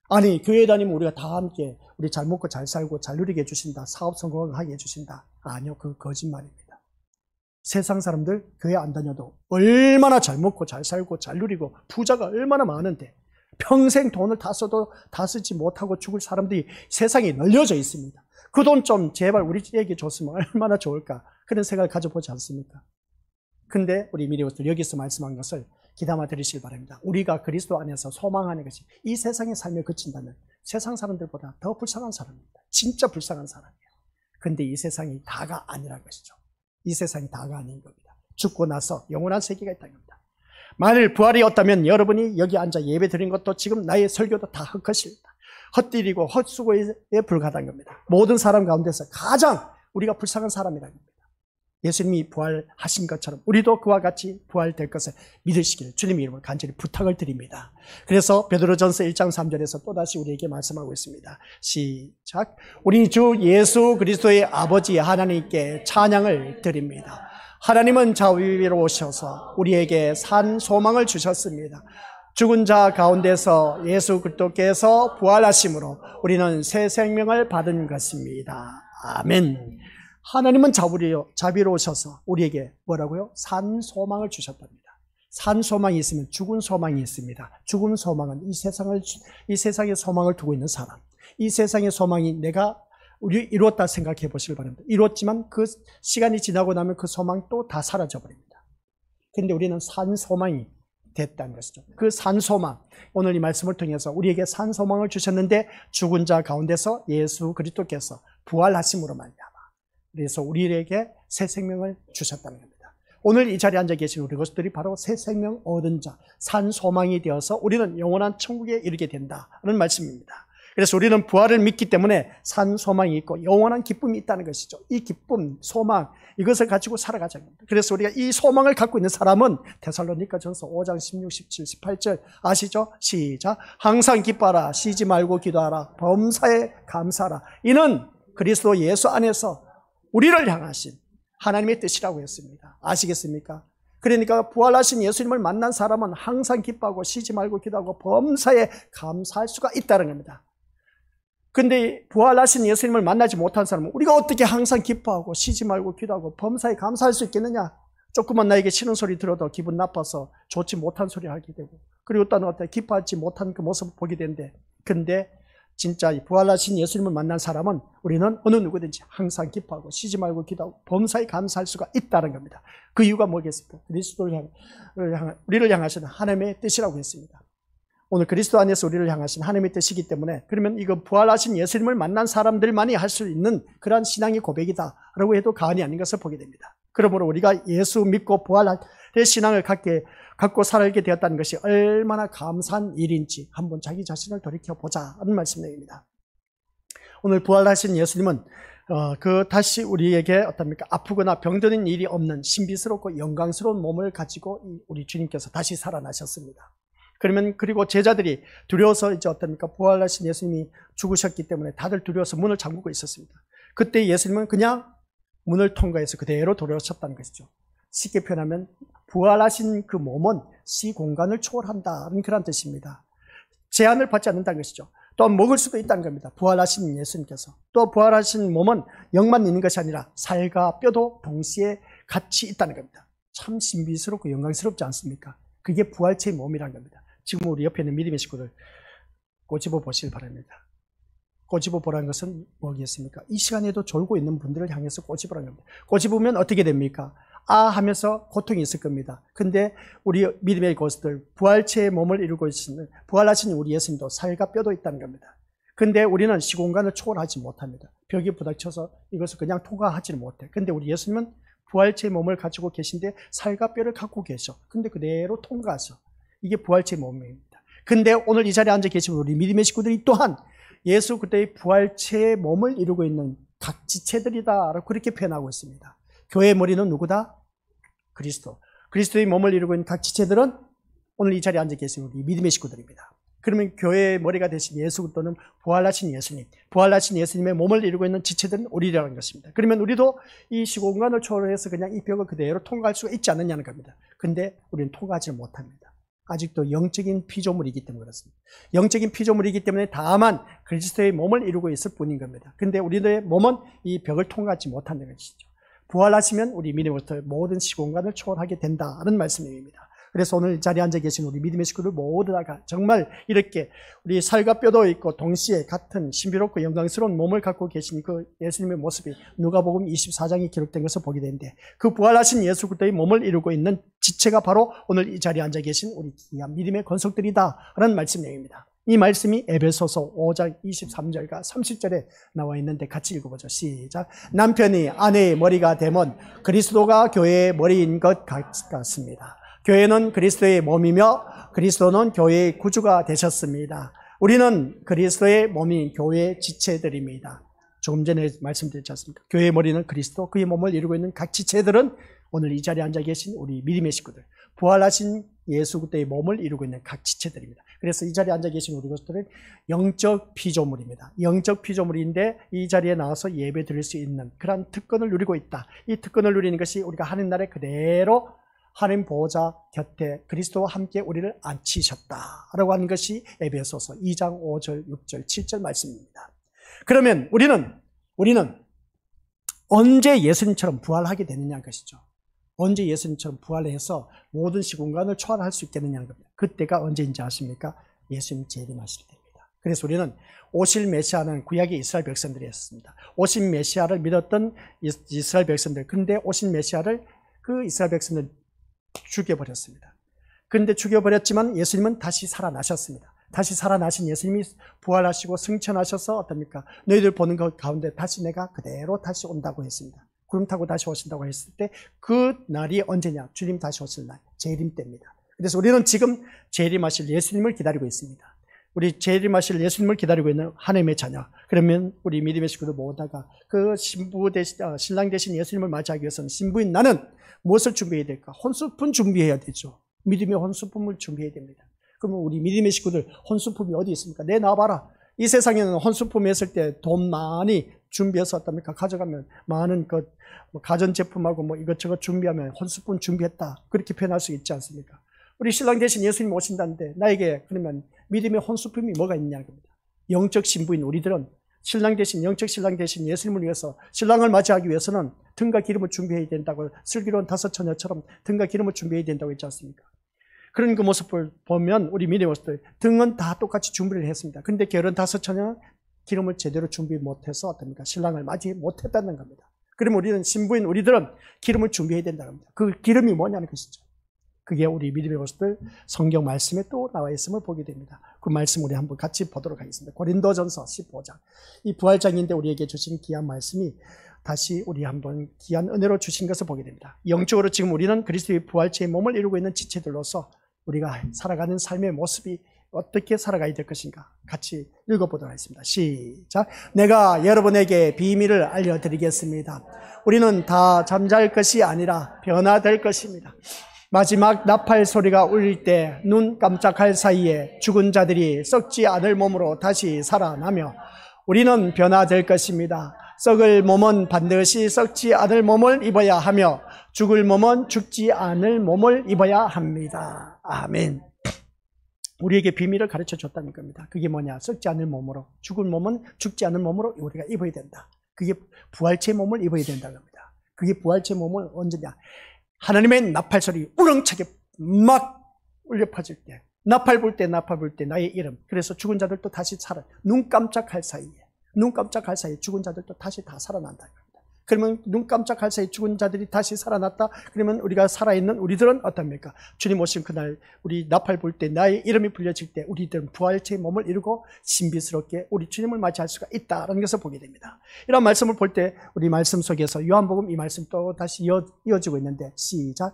아니, 교회 다니면 우리가 다 함께 우리 잘 먹고 잘 살고 잘 누리게 해주신다, 사업 성공하게 해주신다. 아니요, 그 거짓말입니다. 세상 사람들 교회 안 다녀도 얼마나 잘 먹고 잘 살고 잘 누리고 부자가 얼마나 많은데 평생 돈을 다 써도 다 쓰지 못하고 죽을 사람들이 세상에 널려져 있습니다. 그 돈 좀 제발 우리에게 줬으면 얼마나 좋을까 그런 생각을 가져보지 않습니까? 근데 우리 미리오스들 여기서 말씀한 것을 귀담아 들으시길 바랍니다. 우리가 그리스도 안에서 소망하는 것이 이 세상의 삶에 그친다면 세상 사람들보다 더 불쌍한 사람입니다. 진짜 불쌍한 사람이에요. 근데 이 세상이 다가 아니라는 것이죠. 이 세상이 다가 아닌 겁니다. 죽고 나서 영원한 세계가 있다는 겁니다. 만일 부활이 없다면 여러분이 여기 앉아 예배 드린 것도 지금 나의 설교도 다 헛것입니다. 헛들이고 헛수고에 불과하다는 겁니다. 모든 사람 가운데서 가장 우리가 불쌍한 사람이라는 겁니다. 예수님이 부활하신 것처럼 우리도 그와 같이 부활될 것을 믿으시길 주님의 이름으로 간절히 부탁을 드립니다. 그래서 베드로전서 1장 3절에서 또다시 우리에게 말씀하고 있습니다. 시작. 우리 주 예수 그리스도의 아버지 하나님께 찬양을 드립니다. 하나님은 자위로 오셔서 우리에게 산 소망을 주셨습니다. 죽은 자 가운데서 예수 그리스도께서 부활하심으로 우리는 새 생명을 받은 것입니다. 아멘. 하나님은 자비로우셔서 우리에게 뭐라고요? 산 소망을 주셨답니다. 산 소망이 있으면 죽은 소망이 있습니다. 죽은 소망은 이 세상에 소망을 두고 있는 사람, 이 세상의 소망이 내가 이루었다 생각해 보시길 바랍니다. 이루었지만 그 시간이 지나고 나면 그 소망이 또 다 사라져 버립니다. 그런데 우리는 산 소망이 됐다는 것이죠. 그 산 소망, 오늘 이 말씀을 통해서 우리에게 산 소망을 주셨는데 죽은 자 가운데서 예수 그리스도께서 부활하심으로 말미암아 그래서 우리에게 새 생명을 주셨다는 겁니다. 오늘 이 자리에 앉아 계신 우리 것들이 바로 새 생명 얻은 자, 산 소망이 되어서 우리는 영원한 천국에 이르게 된다는 말씀입니다. 그래서 우리는 부활을 믿기 때문에 산 소망이 있고 영원한 기쁨이 있다는 것이죠. 이 기쁨, 소망, 이것을 가지고 살아가자는 겁니다. 그래서 우리가 이 소망을 갖고 있는 사람은 데살로니가전서 5장 16, 17, 18절 아시죠? 시작. 항상 기뻐하라, 쉬지 말고 기도하라, 범사에 감사하라. 이는 그리스도 예수 안에서 우리를 향하신 하나님의 뜻이라고 했습니다. 아시겠습니까? 그러니까 부활하신 예수님을 만난 사람은 항상 기뻐하고 쉬지 말고 기도하고 범사에 감사할 수가 있다는 겁니다. 근데 부활하신 예수님을 만나지 못한 사람은 우리가 어떻게 항상 기뻐하고 쉬지 말고 기도하고 범사에 감사할 수 있겠느냐? 조금만 나에게 싫은 소리 들어도 기분 나빠서 좋지 못한 소리 하게 되고, 그리고 또는 어때 기뻐하지 못한 그 모습을 보게 되는데, 근데 진짜 부활하신 예수님을 만난 사람은 우리는 어느 누구든지 항상 기뻐하고 쉬지 말고 기도하고 범사에 감사할 수가 있다는 겁니다. 그 이유가 뭐겠습니까? 우리를 향하시는 하나님의 뜻이라고 했습니다. 오늘 그리스도 안에서 우리를 향하신 하나님의 뜻이기 때문에, 그러면 이거 부활하신 예수님을 만난 사람들만이 할 수 있는 그러한 신앙의 고백이다라고 해도 과언이 아닌 것을 보게 됩니다. 그러므로 우리가 예수 믿고 부활의 신앙을 갖고 살게 되었다는 것이 얼마나 감사한 일인지 한번 자기 자신을 돌이켜보자는 말씀입니다. 오늘 부활하신 예수님은 다시 우리에게 어떻습니까? 아프거나 병드는 일이 없는 신비스럽고 영광스러운 몸을 가지고 우리 주님께서 다시 살아나셨습니다. 그리고 제자들이 두려워서 이제 어떻습니까? 부활하신 예수님이 죽으셨기 때문에 다들 두려워서 문을 잠그고 있었습니다. 그때 예수님은 그냥 문을 통과해서 그대로 돌아오셨다는 것이죠. 쉽게 표현하면 부활하신 그 몸은 시공간을 초월한다는 그런 뜻입니다. 제한을 받지 않는다는 것이죠. 또 먹을 수도 있다는 겁니다. 부활하신 예수님께서. 또 부활하신 몸은 영만 있는 것이 아니라 살과 뼈도 동시에 같이 있다는 겁니다. 참 신비스럽고 영광스럽지 않습니까? 그게 부활체의 몸이라는 겁니다. 지금 우리 옆에 있는 믿음의 식구들 꼬집어 보시길 바랍니다. 꼬집어 보라는 것은 뭐겠습니까? 이 시간에도 졸고 있는 분들을 향해서 꼬집으라는 겁니다. 꼬집으면 어떻게 됩니까? 아 하면서 고통이 있을 겁니다. 근데 우리 믿음의 것들, 부활체의 몸을 이루고 있는 부활하신 우리 예수님도 살과 뼈도 있다는 겁니다. 근데 우리는 시공간을 초월하지 못합니다. 벽에 부닥쳐서 이것을 그냥 통과하지는 못해. 근데 우리 예수님은 부활체의 몸을 가지고 계신데 살과 뼈를 갖고 계셔. 근데 그대로 통과하셔. 이게 부활체의 몸입니다. 근데 오늘 이 자리에 앉아 계신 우리 믿음의 식구들이 또한 예수 그때의 부활체의 몸을 이루고 있는 각 지체들이다 라고 그렇게 표현하고 있습니다. 교회의 머리는 누구다? 그리스도. 그리스도의 몸을 이루고 있는 각 지체들은 오늘 이 자리에 앉아 계신 우리 믿음의 식구들입니다. 그러면 교회의 머리가 되신 예수 그리스도는 부활하신 예수님, 부활하신 예수님의 몸을 이루고 있는 지체들은 우리라는 것입니다. 그러면 우리도 이 시공간을 초월해서 그냥 이 벽을 그대로 통과할 수가 있지 않느냐는 겁니다. 근데 우리는 통과하지 못합니다. 아직도 영적인 피조물이기 때문에 그렇습니다. 영적인 피조물이기 때문에 다만 그리스도의 몸을 이루고 있을 뿐인 겁니다. 근데 우리의 몸은 이 벽을 통과하지 못한다는 것이죠. 부활하시면 우리 믿음으로부터 모든 시공간을 초월하게 된다는 말씀입니다. 그래서 오늘 이 자리에 앉아 계신 우리 믿음의 식구들 모두 다가 정말 이렇게 우리 살과 뼈도 있고 동시에 같은 신비롭고 영광스러운 몸을 갖고 계신 그 예수님의 모습이 누가복음 24장에 기록된 것을 보게 되는데, 그 부활하신 예수 그리스도의 몸을 이루고 있는 지체가 바로 오늘 이 자리에 앉아 계신 우리 귀한 믿음의 권속들이다라는 말씀 내용입니다. 이 말씀이 에베소서 5장 23절과 30절에 나와 있는데 같이 읽어보죠. 시작. 남편이 아내의 머리가 되면 그리스도가 교회의 머리인 것 같습니다. 교회는 그리스도의 몸이며 그리스도는 교회의 구주가 되셨습니다. 우리는 그리스도의 몸인 교회의 지체들입니다. 조금 전에 말씀드렸지 않습니까? 교회의 머리는 그리스도, 그의 몸을 이루고 있는 각 지체들은 오늘 이 자리에 앉아 계신 우리 믿음의 식구들, 부활하신 예수 그리스도의 몸을 이루고 있는 각 지체들입니다. 그래서 이 자리에 앉아 계신 우리 것들은 영적 피조물입니다. 영적 피조물인데 이 자리에 나와서 예배 드릴 수 있는 그런 특권을 누리고 있다. 이 특권을 누리는 것이 우리가 하나님 나라에 그대로 하나님 보호자 곁에 그리스도와 함께 우리를 앉히셨다라고 하는 것이 에베소서 2장 5절, 6절, 7절 말씀입니다. 그러면 우리는 언제 예수님처럼 부활하게 되느냐는 것이죠. 언제 예수님처럼 부활해서 모든 시공간을 초월할 수 있겠느냐는 겁니다. 그때가 언제인지 아십니까? 예수님 재림하실 때입니다. 그래서 우리는 오실 메시아는 구약의 이스라엘 백성들이었습니다. 오신 메시아를 믿었던 이스라엘 백성들, 근데 오신 메시아를 그 이스라엘 백성들 죽여버렸습니다. 그런데 죽여버렸지만 예수님은 다시 살아나셨습니다. 다시 살아나신 예수님이 부활하시고 승천하셔서 어떻습니까? 너희들 보는 것 가운데 다시 내가 그대로 다시 온다고 했습니다. 구름 타고 다시 오신다고 했을 때 그 날이 언제냐? 주님 다시 오실 날, 재림 때입니다. 그래서 우리는 지금 재림하실 예수님을 기다리고 있습니다. 우리 재림하실 예수님을 기다리고 있는 하나님의 자녀. 그러면 우리 믿음의 식구들 모두가 그 신랑 대신 예수님을 맞이하기 위해서는 신부인 나는 무엇을 준비해야 될까? 혼수품 준비해야 되죠. 믿음의 혼수품을 준비해야 됩니다. 그러면 우리 믿음의 식구들 혼수품이 어디 있습니까? 내놔봐라. 이 세상에는 혼수품 했을 때 돈 많이 준비해서 어떻습니까? 가져가면 많은 가전제품하고 이것저것 준비하면 혼수품 준비했다. 그렇게 표현할 수 있지 않습니까? 우리 신랑 대신 예수님 오신다는데 나에게 그러면 믿음의 혼수품이 뭐가 있냐는 겁니다. 영적 신부인 우리들은 신랑 대신 영적 신랑 대신 예수님을 위해서 신랑을 맞이하기 위해서는 등과 기름을 준비해야 된다고 슬기로운 다섯 처녀처럼 등과 기름을 준비해야 된다고 했지 않습니까? 그런 그 모습을 보면 우리 믿음의 모습들 등은 다 똑같이 준비를 했습니다. 그런데 게으른 다섯 처녀는 기름을 제대로 준비 못해서 어떻습니까? 신랑을 맞이 못했다는 겁니다. 그러면 우리는 신부인 우리들은 기름을 준비해야 된다는 겁니다. 그 기름이 뭐냐는 것이죠. 그게 우리 믿음의 모습들 성경 말씀에 또 나와 있음을 보게 됩니다. 그 말씀 우리 한번 같이 보도록 하겠습니다. 고린도전서 15장. 이 부활장인데 우리에게 주신 귀한 말씀이 다시 우리 한번 귀한 은혜로 주신 것을 보게 됩니다. 영적으로 지금 우리는 그리스도의 부활체의 몸을 이루고 있는 지체들로서 우리가 살아가는 삶의 모습이 어떻게 살아가야 될 것인가 같이 읽어보도록 하겠습니다. 시작. 내가 여러분에게 비밀을 알려드리겠습니다. 우리는 다 잠잘 것이 아니라 변화될 것입니다. 마지막 나팔 소리가 울릴 때 눈 깜짝할 사이에 죽은 자들이 썩지 않을 몸으로 다시 살아나며 우리는 변화될 것입니다. 썩을 몸은 반드시 썩지 않을 몸을 입어야 하며 죽을 몸은 죽지 않을 몸을 입어야 합니다. 아멘. 우리에게 비밀을 가르쳐 줬다는 겁니다. 그게 뭐냐? 썩지 않을 몸으로, 죽을 몸은 죽지 않을 몸으로 우리가 입어야 된다. 그게 부활체 몸을 입어야 된다는 겁니다. 그게 부활체 몸을 언제냐? 하나님의 나팔 소리 우렁차게 막 울려 퍼질 때, 나팔 불 때 나의 이름. 그래서 죽은 자들도 다시 살아. 눈 깜짝할 사이에 죽은 자들도 다시 다 살아난다. 그러면 눈 깜짝할 사이에 죽은 자들이 다시 살아났다. 그러면 우리가 살아있는 우리들은 어떻습니까? 주님 오신 그날 우리 나팔 불 때 나의 이름이 불려질 때 우리들은 부활체의 몸을 이루고 신비스럽게 우리 주님을 맞이할 수가 있다라는 것을 보게 됩니다. 이런 말씀을 볼 때 우리 말씀 속에서 요한복음 이 말씀 또 다시 이어지고 있는데 시작.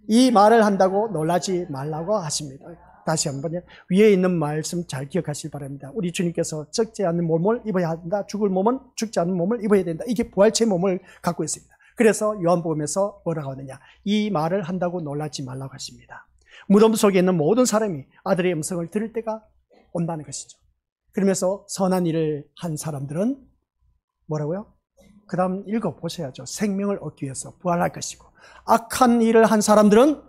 이 말을 한다고 놀라지 말라고 하십니다. 다시 한번요. 위에 있는 말씀 잘 기억하시기 바랍니다. 우리 주님께서 썩지 않는 몸을 입어야 한다. 죽을 몸은 죽지 않는 몸을 입어야 된다. 이게 부활체의 몸을 갖고 있습니다. 그래서 요한복음에서 뭐라고 하느냐. 이 말을 한다고 놀라지 말라고 하십니다. 무덤 속에 있는 모든 사람이 아들의 음성을 들을 때가 온다는 것이죠. 그러면서 선한 일을 한 사람들은 뭐라고요? 그 다음 읽어보셔야죠. 생명을 얻기 위해서 부활할 것이고 악한 일을 한 사람들은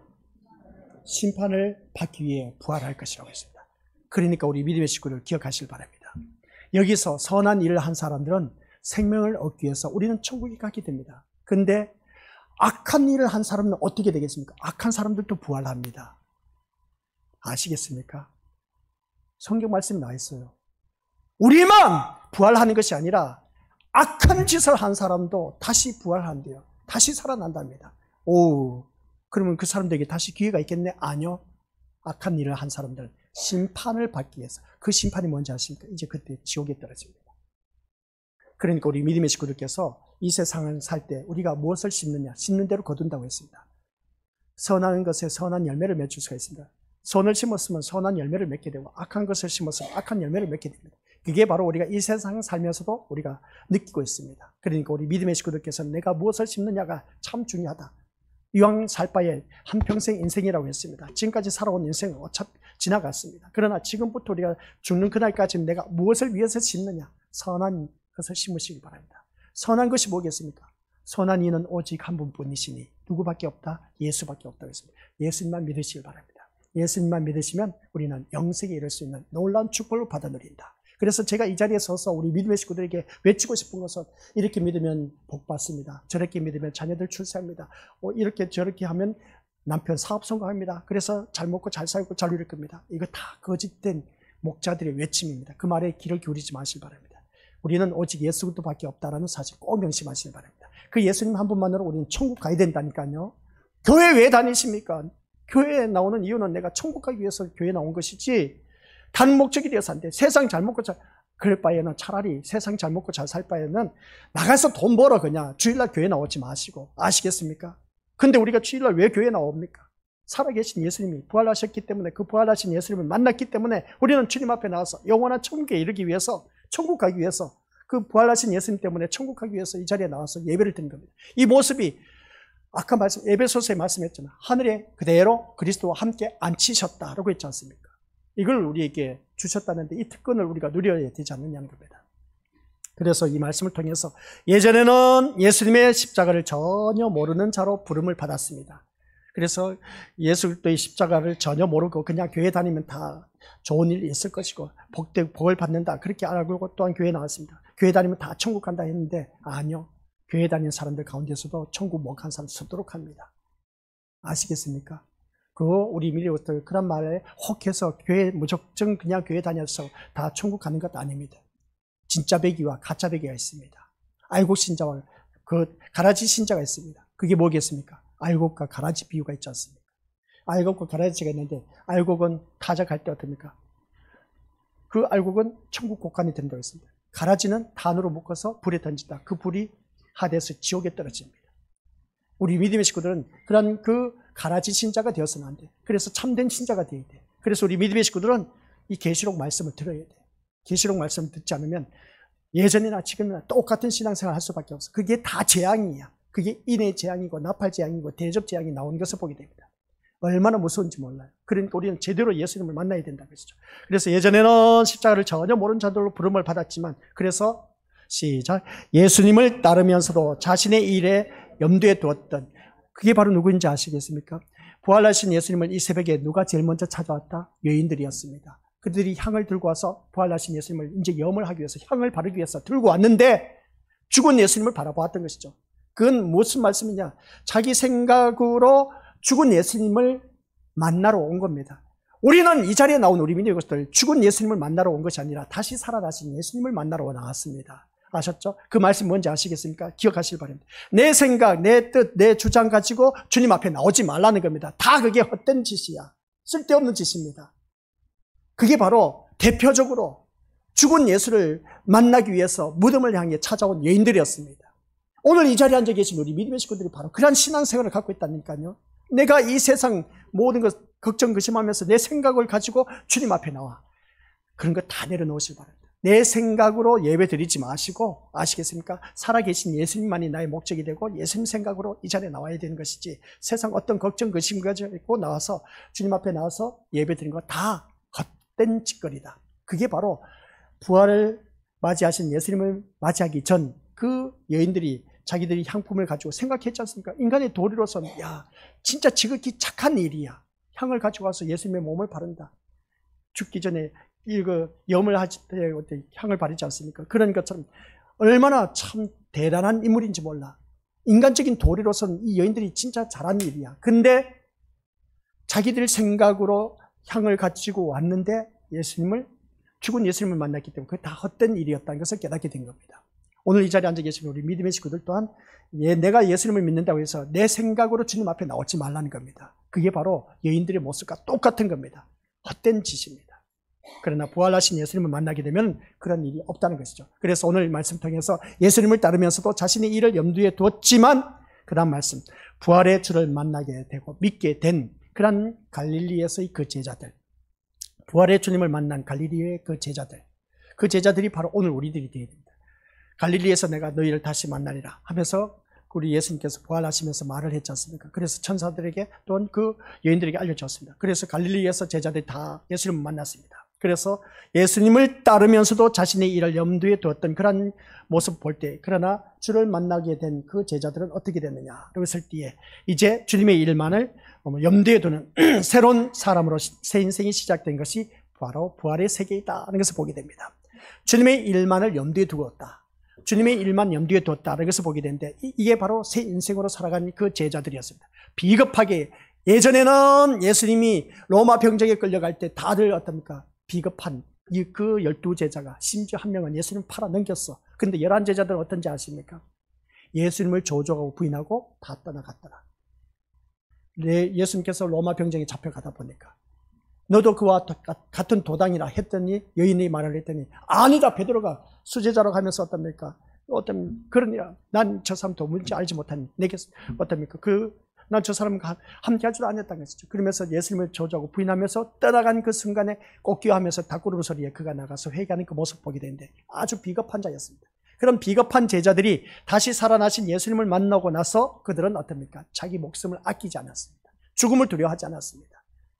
심판을 받기 위해 부활할 것이라고 했습니다. 그러니까 우리 믿음의 식구를 기억하시길 바랍니다. 여기서 선한 일을 한 사람들은 생명을 얻기 위해서 우리는 천국에 가게 됩니다. 그런데 악한 일을 한 사람은 어떻게 되겠습니까? 악한 사람들도 부활합니다. 아시겠습니까? 성경 말씀이 나와 있어요. 우리만 부활하는 것이 아니라 악한 짓을 한 사람도 다시 부활한대요. 다시 살아난답니다. 오, 그러면 그 사람들에게 다시 기회가 있겠네? 아니요. 악한 일을 한 사람들은 심판을 받기 위해서. 그 심판이 뭔지 아십니까? 이제 그때 지옥에 떨어집니다. 그러니까 우리 믿음의 식구들께서 이 세상을 살 때 우리가 무엇을 심느냐? 심는 대로 거둔다고 했습니다. 선한 것에 선한 열매를 맺을 수가 있습니다. 선을 심었으면 선한 열매를 맺게 되고 악한 것을 심었으면 악한 열매를 맺게 됩니다. 그게 바로 우리가 이 세상 살면서도 우리가 느끼고 있습니다. 그러니까 우리 믿음의 식구들께서는 내가 무엇을 심느냐가 참 중요하다. 이왕 살 바에 한평생 인생이라고 했습니다. 지금까지 살아온 인생은 어차피 지나갔습니다. 그러나 지금부터 우리가 죽는 그날까지는 내가 무엇을 위해서 심느냐? 선한 것을 심으시기 바랍니다. 선한 것이 뭐겠습니까? 선한 이는 오직 한 분뿐이시니 누구밖에 없다? 예수밖에 없다고 했습니다. 예수님만 믿으시길 바랍니다. 예수님만 믿으시면 우리는 영생에 이를 수 있는 놀라운 축복을 받아 누린다. 그래서 제가 이 자리에 서서 우리 믿음의 식구들에게 외치고 싶은 것은 이렇게 믿으면 복 받습니다. 저렇게 믿으면 자녀들 출세합니다. 이렇게 저렇게 하면 남편 사업 성공합니다. 그래서 잘 먹고 잘 살고 잘 누릴 겁니다. 이거 다 거짓된 목자들의 외침입니다. 그 말에 귀를 기울이지 마시기 바랍니다. 우리는 오직 예수 그리스도밖에 없다라는 사실 꼭 명심하시기 바랍니다. 그 예수님 한 분만으로 우리는 천국 가야 된다니까요. 교회 왜 다니십니까? 교회에 나오는 이유는 내가 천국 가기 위해서 교회에 나온 것이지 다른 목적이 되어서 안 돼. 세상 잘 먹고 그럴 바에는 차라리 세상 잘 먹고 잘 살 바에는 나가서 돈 벌어 그냥 주일날 교회 나오지 마시고. 아시겠습니까? 근데 우리가 주일날 왜 교회 나옵니까? 살아계신 예수님이 부활하셨기 때문에 그 부활하신 예수님을 만났기 때문에 우리는 주님 앞에 나와서 영원한 천국에 이르기 위해서 천국 가기 위해서 그 부활하신 예수님 때문에 천국 가기 위해서 이 자리에 나와서 예배를 드리는 겁니다. 이 모습이 아까 에베소서에 말씀했잖아요. 하늘에 그대로 그리스도와 함께 앉히셨다라고 했지 않습니까? 이걸 우리에게 주셨다는데 이 특권을 우리가 누려야 되지 않느냐는 겁니다. 그래서 이 말씀을 통해서 예전에는 예수님의 십자가를 전혀 모르는 자로 부름을 받았습니다. 그래서 예수 그리스도의 십자가를 전혀 모르고 그냥 교회 다니면 다 좋은 일이 있을 것이고 복을 받는다 그렇게 알고 또한 교회에 나왔습니다. 교회 다니면 다 천국 간다 했는데 아니요. 교회 다니는 사람들 가운데서도 천국 못 간 사람 수두룩 합니다. 아시겠습니까? 우리 미래부터 그런 말에 혹해서 교회 무조건 그냥 교회 다녀서 다 천국 가는 것도 아닙니다. 진짜 배기와 가짜 배기가 있습니다. 알곡 신자와 그 가라지 신자가 있습니다. 그게 뭐겠습니까? 알곡과 가라지 비유가 있지 않습니까? 알곡과 가라지가 있는데 알곡은 타작할 때 어떻습니까? 그 알곡은 천국 곡간에 든다고 했습니다. 가라지는 단으로 묶어서 불에 던진다. 그 불이 하대에서 지옥에 떨어집니다. 우리 믿음의 식구들은 그런 그 가라지 신자가 되어서는 안 돼. 그래서 참된 신자가 되어야 돼. 그래서 우리 믿음의 식구들은 이 계시록 말씀을 들어야 돼. 계시록 말씀을 듣지 않으면 예전이나 지금이나 똑같은 신앙생활을 할 수밖에 없어. 그게 다 재앙이야. 그게 인의 재앙이고 나팔 재앙이고 대접 재앙이 나오는 것을 보게 됩니다. 얼마나 무서운지 몰라요. 그러니까 우리는 제대로 예수님을 만나야 된다고 했죠. 그래서 예전에는 십자가를 전혀 모르는 자들로 부름을 받았지만 그래서 시작 예수님을 따르면서도 자신의 일에 염두에 두었던 그게 바로 누구인지 아시겠습니까? 부활하신 예수님을 이 새벽에 누가 제일 먼저 찾아왔다? 여인들이었습니다. 그들이 향을 들고 와서 부활하신 예수님을 이제 염을 하기 위해서 향을 바르기 위해서 들고 왔는데 죽은 예수님을 바라보았던 것이죠. 그건 무슨 말씀이냐? 자기 생각으로 죽은 예수님을 만나러 온 겁니다. 우리는 이 자리에 나온 우리 믿음의 것들 죽은 예수님을 만나러 온 것이 아니라 다시 살아나신 예수님을 만나러 나왔습니다. 아셨죠? 그 말씀 뭔지 아시겠습니까? 기억하시길 바랍니다. 내 생각, 내 뜻, 내 주장 가지고 주님 앞에 나오지 말라는 겁니다. 다 그게 헛된 짓이야. 쓸데없는 짓입니다. 그게 바로 대표적으로 죽은 예수를 만나기 위해서 무덤을 향해 찾아온 여인들이었습니다. 오늘 이 자리에 앉아 계신 우리 믿음의 식구들이 바로 그런 신앙생활을 갖고 있다니까요. 내가 이 세상 모든 것 걱정 근심하면서 내 생각을 가지고 주님 앞에 나와. 그런 거 다 내려놓으시기 바랍니다. 내 생각으로 예배 드리지 마시고 아시겠습니까? 살아계신 예수님만이 나의 목적이 되고 예수님 생각으로 이 자리에 나와야 되는 것이지 세상 어떤 걱정 근심 가지고 나와서 주님 앞에 나와서 예배 드리는 거 다 헛된 짓거리다. 그게 바로 부활을 맞이하신 예수님을 맞이하기 전 그 여인들이 자기들이 향품을 가지고 생각했지 않습니까? 인간의 도리로서는 야 진짜 지극히 착한 일이야. 향을 가지고 와서 예수님의 몸을 바른다. 죽기 전에 이거 염을 하실 때 향을 바르지 않습니까? 그런 것처럼 얼마나 참 대단한 인물인지 몰라. 인간적인 도리로서는 이 여인들이 진짜 잘한 일이야. 근데 자기들 생각으로 향을 가지고 왔는데 죽은 예수님을 만났기 때문에 그게 다 헛된 일이었다는 것을 깨닫게 된 겁니다. 오늘 이 자리에 앉아 계신 우리 믿음의 식구들 또한 내가 예수님을 믿는다고 해서 내 생각으로 주님 앞에 나오지 말라는 겁니다. 그게 바로 여인들의 모습과 똑같은 겁니다. 헛된 짓입니다. 그러나 부활하신 예수님을 만나게 되면 그런 일이 없다는 것이죠. 그래서 오늘 말씀 통해서 예수님을 따르면서도 자신의 일을 염두에 두었지만 그 다음 말씀 부활의 주를 만나게 되고 믿게 된 그런 갈릴리에서의 그 제자들 부활의 주님을 만난 갈릴리의 그 제자들 그 제자들이 바로 오늘 우리들이 되어야 됩니다. 갈릴리에서 내가 너희를 다시 만나리라 하면서 우리 예수님께서 부활하시면서 말을 했지 않습니까? 그래서 천사들에게 또는 그 여인들에게 알려줬습니다. 그래서 갈릴리에서 제자들이 다 예수님을 만났습니다. 그래서 예수님을 따르면서도 자신의 일을 염두에 두었던 그런 모습 볼 때, 그러나 주를 만나게 된 그 제자들은 어떻게 됐느냐? 그랬을 때에 이제 주님의 일만을 염두에 두는 새로운 사람으로 새 인생이 시작된 것이 바로 부활의 세계이다 하는 것을 보게 됩니다. 주님의 일만을 염두에 두었다. 주님의 일만 염두에 두었다는 것을 보게 되는데, 이게 바로 새 인생으로 살아간 그 제자들이었습니다. 비겁하게, 예전에는 예수님이 로마 병정에 끌려갈 때 다들 어떻습니까? 비겁한 그 12제자가, 심지어 한 명은 예수님 팔아 넘겼어. 근데 11제자들은 어떤지 아십니까? 예수님을 조종하고 부인하고 다 떠나갔더라. 예수님께서 로마 병정에 잡혀가다 보니까 너도 그와 같은 도당이라 했더니, 여인이 말을 했더니 아니다, 베드로가 수제자라고 하면서 어떻습니까? 그러니라 난 저 사람 도무지 알지 못하니 내게 어떻습니까? 난 저 사람과 함께 할 줄 아니었다는 것이죠. 그러면서 예수님을 저주하고 부인하면서 떠나간 그 순간에 꽃기어하면서 닭구름 소리에 그가 나가서 회개하는 그 모습 보게 되는데, 아주 비겁한 자였습니다. 그런 비겁한 제자들이 다시 살아나신 예수님을 만나고 나서 그들은 어떻습니까? 자기 목숨을 아끼지 않았습니다. 죽음을 두려워하지 않았습니다.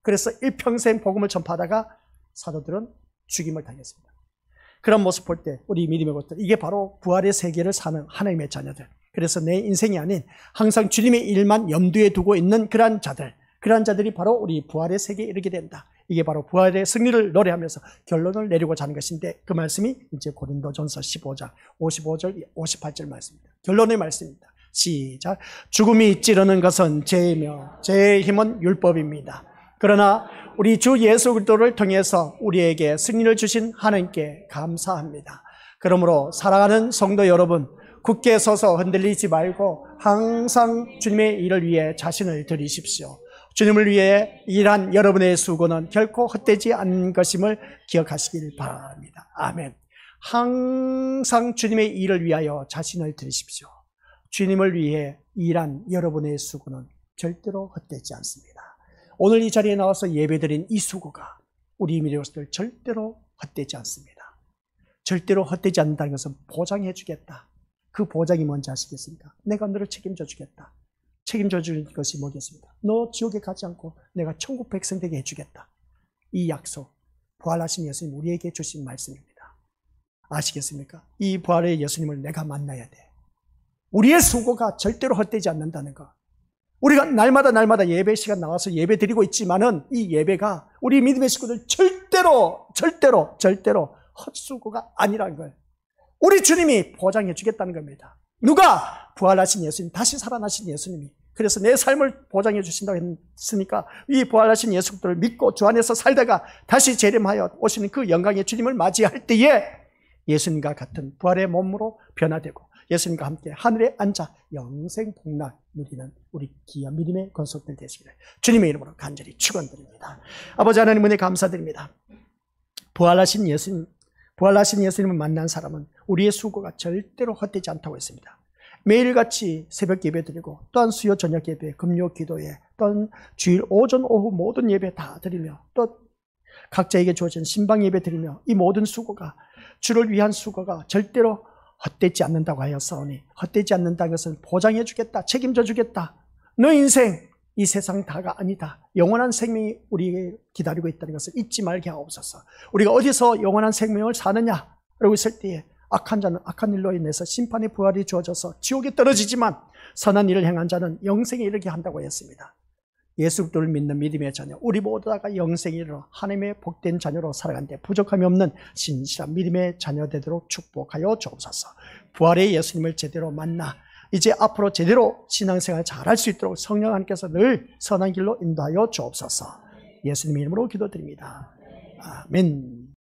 그래서 일평생 복음을 전파하다가 사도들은 죽임을 당했습니다. 그런 모습 볼 때 우리 믿음의 것들, 이게 바로 부활의 세계를 사는 하나님의 자녀들, 그래서 내 인생이 아닌 항상 주님의 일만 염두에 두고 있는 그러한 자들이 바로 우리 부활의 세계에 이르게 된다. 이게 바로 부활의 승리를 노래하면서 결론을 내리고자 하는 것인데, 그 말씀이 이제 고린도전서 15장 55절 58절 말씀입니다. 결론의 말씀입니다. 시작. 죽음이 찌르는 것은 죄이며 죄의 힘은 율법입니다. 그러나 우리 주 예수 그리스도를 통해서 우리에게 승리를 주신 하나님께 감사합니다. 그러므로 사랑하는 성도 여러분, 굳게 서서 흔들리지 말고 항상 주님의 일을 위해 자신을 드리십시오. 주님을 위해 일한 여러분의 수고는 결코 헛되지 않는 것임을 기억하시길 바랍니다. 아멘. 항상 주님의 일을 위하여 자신을 드리십시오. 주님을 위해 일한 여러분의 수고는 절대로 헛되지 않습니다. 오늘 이 자리에 나와서 예배드린 이 수고가 우리 믿음들 절대로 헛되지 않습니다. 절대로 헛되지 않는다는 것은 보장해 주겠다. 그 보장이 뭔지 아시겠습니까? 내가 너를 책임져 주겠다. 책임져 주는 것이 뭐겠습니까? 너 지옥에 가지 않고 내가 천국 백성 되게 해주겠다. 이 약속, 부활하신 예수님 우리에게 주신 말씀입니다. 아시겠습니까? 이 부활의 예수님을 내가 만나야 돼. 우리의 수고가 절대로 헛되지 않는다는 것. 우리가 날마다 예배 시간 나와서 예배 드리고 있지만은 이 예배가 우리 믿음의 식구들 절대로 헛수고가 아니라는 걸 우리 주님이 보장해 주겠다는 겁니다. 누가? 부활하신 예수님, 다시 살아나신 예수님이. 그래서 내 삶을 보장해 주신다고 했으니까 이 부활하신 예수님을 믿고 주 안에서 살다가 다시 재림하여 오시는 그 영광의 주님을 맞이할 때에 예수님과 같은 부활의 몸으로 변화되고 예수님과 함께 하늘에 앉아 영생 복락 누리는 우리 귀한 믿음의 권속들 되시기를 주님의 이름으로 간절히 축원드립니다. 아버지 하나님 은혜 감사드립니다. 부활하신 예수님을 만난 사람은 우리의 수고가 절대로 헛되지 않다고 했습니다. 매일같이 새벽 예배 드리고 또한 수요 저녁 예배, 금요 기도회, 또한 주일 오전 오후 모든 예배 다 드리며 또 각자에게 주어진 신방 예배 드리며 이 모든 수고가 주를 위한 수고가 절대로 헛되지 않는다고 하였사오니 헛되지 않는다는 것은 보장해 주겠다, 책임져 주겠다. 너 인생 이 세상 다가 아니다. 영원한 생명이 우리에게 기다리고 있다는 것을 잊지 말게 하옵소서. 우리가 어디서 영원한 생명을 사느냐 라고 있을 때에 악한 자는 악한 일로 인해서 심판의 부활이 주어져서 지옥에 떨어지지만 선한 일을 행한 자는 영생에 이르게 한다고 했습니다. 예수 그리스도를 믿는 믿음의 자녀, 우리 모두 다가 영생에 이르러 하나님의 복된 자녀로 살아가는데 부족함이 없는 신실한 믿음의 자녀 되도록 축복하여 주옵소서. 부활의 예수님을 제대로 만나 이제 앞으로 제대로 신앙생활 잘할 수 있도록 성령 하나님께서 늘 선한 길로 인도하여 주옵소서. 예수님 이름으로 기도드립니다. 아멘.